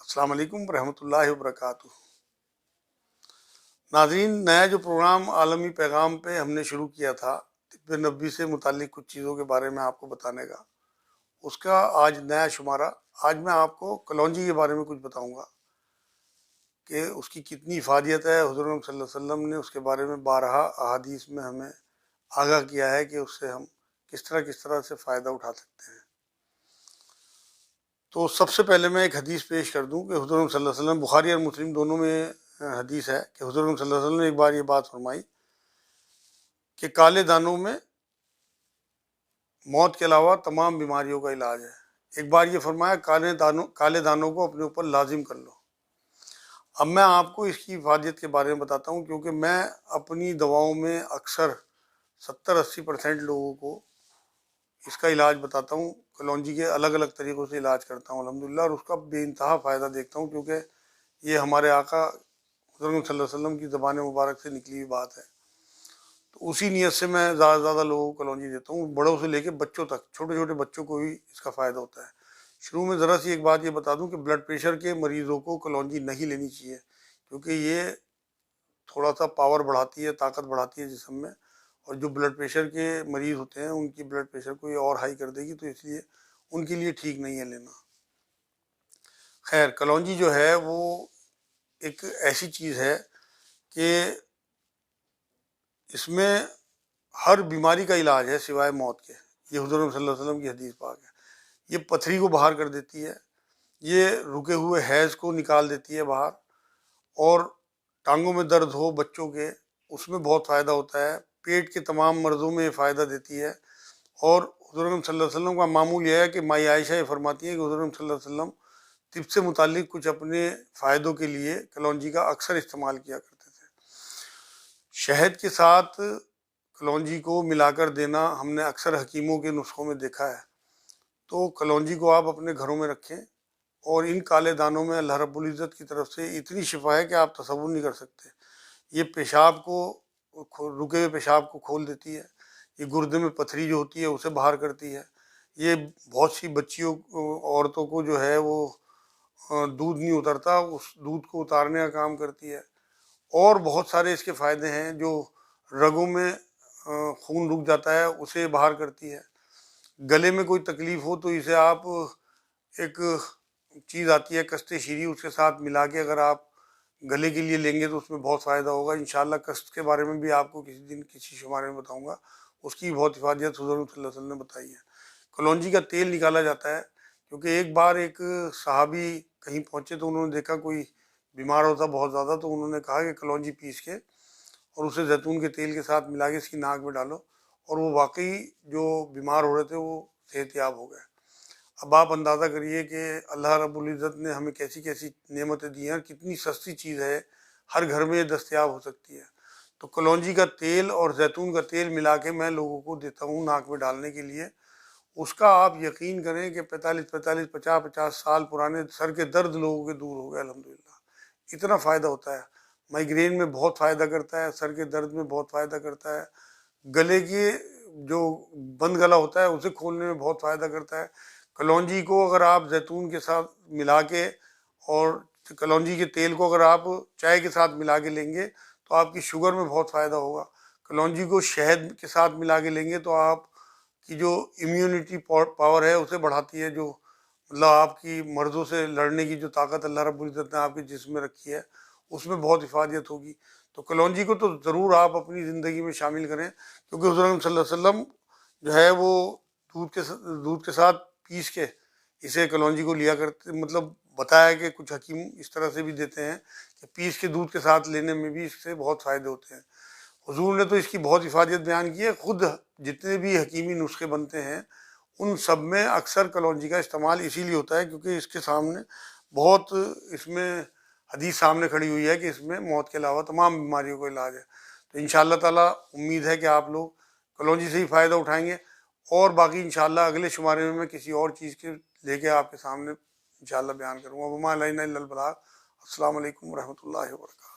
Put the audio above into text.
السلام علیکم ورحمۃ اللہ وبرکاتہ۔ ناظرین، نیا جو پروگرام عالمی پیغام پہ ہم نے شروع کیا تھا طب نبوی سے متعلق کچھ چیزوں کے بارے میں آپ کو بتانے کا، اس کا آج نیا شمارہ۔ آج میں آپ کو کلونجی کے بارے میں کچھ بتاؤں گا کہ اس کی کتنی افادیت ہے۔ حضور صلی اللہ علیہ وسلم نے اس کے بارے میں بارہا احادیث میں ہمیں آگاہ کیا ہے کہ اس سے ہم کس طرح سے فائدہ اٹھا سکتے ہیں۔ تو سب سے پہلے میں ایک حدیث پیش کر دوں کہ حضور صلی اللہ علیہ وسلم، بخاری اور مسلم دونوں میں حدیث ہے کہ حضور صلی اللہ علیہ وسلم نے ایک بار یہ بات فرمائی کہ کالے دانوں میں موت کے علاوہ تمام بیماریوں کا علاج ہے۔ ایک بار یہ فرمایا کالے دانوں کو اپنے اوپر لازم کر لو۔ اب میں آپ کو اس کی افادیت کے بارے میں بتاتا ہوں، کیونکہ میں اپنی دواؤں میں اکثر 70-80% لوگوں کو اس کا علاج بتاتا ہوں۔ کلونجی کے الگ الگ طریقوں سے علاج کرتا ہوں الحمدللہ، اور اس کا بے انتہا فائدہ دیکھتا ہوں، کیونکہ یہ ہمارے آقا حضور صلی اللہ علیہ وسلم کی زبان مبارک سے نکلی ہوئی بات ہے۔ تو اسی نیت سے میں زیادہ سے زیادہ لوگوں کو کلونجی دیتا ہوں، بڑوں سے لے کے بچوں تک، چھوٹے چھوٹے بچوں کو بھی اس کا فائدہ ہوتا ہے۔ شروع میں ذرا سی ایک بات یہ بتا دوں کہ بلڈ پریشر کے مریضوں کو کلونجی نہیں لینی چاہیے، کیونکہ یہ تھوڑا سا پاور بڑھاتی ہے، طاقت بڑھاتی ہے جسم میں، اور جو بلڈ پریشر کے مریض ہوتے ہیں ان کی بلڈ پریشر کو یہ اور ہائی کر دے گی، تو اس لیے ان کے لیے ٹھیک نہیں ہے لینا۔ خیر، کلونجی جو ہے وہ ایک ایسی چیز ہے کہ اس میں ہر بیماری کا علاج ہے سوائے موت کے۔ یہ حضور صلی اللہ علیہ وسلم کی حدیث پاک ہے۔ یہ پتھری کو باہر کر دیتی ہے، یہ رکے ہوئے حیض کو نکال دیتی ہے باہر، اور ٹانگوں میں درد ہو بچوں کے، اس میں بہت فائدہ ہوتا ہے۔ پیٹ کے تمام مرضوں میں یہ فائدہ دیتی ہے۔ اور حضور صلی اللہ علیہ وسلم کا معمول یہ ہے کہ مائی عائشہ یہ فرماتی ہیں کہ حضور صلی اللہ علیہ وسلم طب سے متعلق کچھ اپنے فائدوں کے لیے کلونجی کا اکثر استعمال کیا کرتے تھے۔ شہد کے ساتھ کلونجی کو ملا کر دینا ہم نے اکثر حکیموں کے نسخوں میں دیکھا ہے۔ تو کلونجی کو آپ اپنے گھروں میں رکھیں، اور ان کالے دانوں میں اللہ رب العزت کی طرف سے اتنی شفا ہے کہ آپ تصور نہیں کر سکتے۔ یہ پیشاب کو، رکے ہوئے پیشاب کو کھول دیتی ہے، یہ گردے میں پتھری جو ہوتی ہے اسے باہر کرتی ہے، یہ بہت سی بچیوں عورتوں کو جو ہے وہ دودھ نہیں اترتا، اس دودھ کو اتارنے کا کام کرتی ہے۔ اور بہت سارے اس کے فائدے ہیں، جو رگوں میں خون رک جاتا ہے اسے باہر کرتی ہے۔ گلے میں کوئی تکلیف ہو تو اسے آپ، ایک چیز آتی ہے کست شیری، اس کے ساتھ ملا کے اگر آپ گلے کے لیے لیں گے تو اس میں بہت فائدہ ہوگا انشاءاللہ۔ کست کے بارے میں بھی آپ کو کسی دن کسی شمارے میں بتاؤں گا، اس کی بہت افادیت حضور صلی اللہ علیہ وسلم نے بتائی ہے۔ کلونجی کا تیل نکالا جاتا ہے، کیونکہ ایک بار ایک صحابی کہیں پہنچے تو انہوں نے دیکھا کوئی بیمار ہوتا بہت زیادہ، تو انہوں نے کہا کہ کلونجی پیس کے اور اسے زیتون کے تیل کے ساتھ ملا کے اس کی ناک میں ڈالو، اور وہ واقعی جو بیمار ہو رہے تھے وہ صحت یاب ہو گئے۔ اب آپ اندازہ کریے کہ اللہ رب العزت نے ہمیں کیسی کیسی نعمتیں دی ہیں، اور کتنی سستی چیز ہے، ہر گھر میں دستیاب ہو سکتی ہے۔ تو کلونجی کا تیل اور زیتون کا تیل ملا کے میں لوگوں کو دیتا ہوں ناک میں ڈالنے کے لیے۔ اس کا آپ یقین کریں کہ 50 سال پرانے سر کے درد لوگوں کے دور ہو گئے الحمدللہ۔ اتنا فائدہ ہوتا ہے۔ مائیگرین میں بہت فائدہ کرتا ہے، سر کے درد میں بہت فائدہ کرتا ہے، گلے کے جو بند گلا ہوتا ہے اسے کھولنے میں بہت فائدہ کرتا ہے۔ کلونجی کو اگر آپ زیتون کے ساتھ ملا کے، اور کلونجی کے تیل کو اگر آپ چائے کے ساتھ ملا کے لیں گے تو آپ کی شوگر میں بہت فائدہ ہوگا۔ کلونجی کو شہد کے ساتھ ملا کے لیں گے تو آپ کی جو امیونٹی پاور ہے اسے بڑھاتی ہے، جو مطلب آپ کی مرضوں سے لڑنے کی جو طاقت اللہ رب العزت نے آپ کے جسم میں رکھی ہے اس میں بہت افادیت ہوگی۔ تو کلونجی کو تو ضرور آپ اپنی زندگی میں شامل کریں، کیونکہ حضور صلی اللہ علیہ وسلم جو ہے وہ دودھ کے ساتھ پیس کے اسے کلونجی کو لیا کرتے، مطلب بتایا کہ کچھ حکیم اس طرح سے بھی دیتے ہیں کہ پیس کے دودھ کے ساتھ لینے میں بھی اس سے بہت فائدے ہوتے ہیں۔ حضور نے تو اس کی بہت افادیت بیان کی ہے۔ خود جتنے بھی حکیمی نسخے بنتے ہیں ان سب میں اکثر کلونجی کا استعمال اسی لیے ہوتا ہے کیونکہ اس کے سامنے بہت، اس میں حدیث سامنے کھڑی ہوئی ہے کہ اس میں موت کے علاوہ تمام بیماریوں کا علاج ہے۔ تو انشاءاللہ تعالیٰ امید ہے کہ آپ لوگ کلونجی سے ہی فائدہ اٹھائیں گے، اور باقی انشاءاللہ اگلے شمارے میں کسی اور چیز کے لے کے آپ کے سامنے انشاءاللہ بیان کروں گا۔ وما علینا الا البلاغ۔ السلام علیکم ورحمۃ اللہ وبرکاتہ۔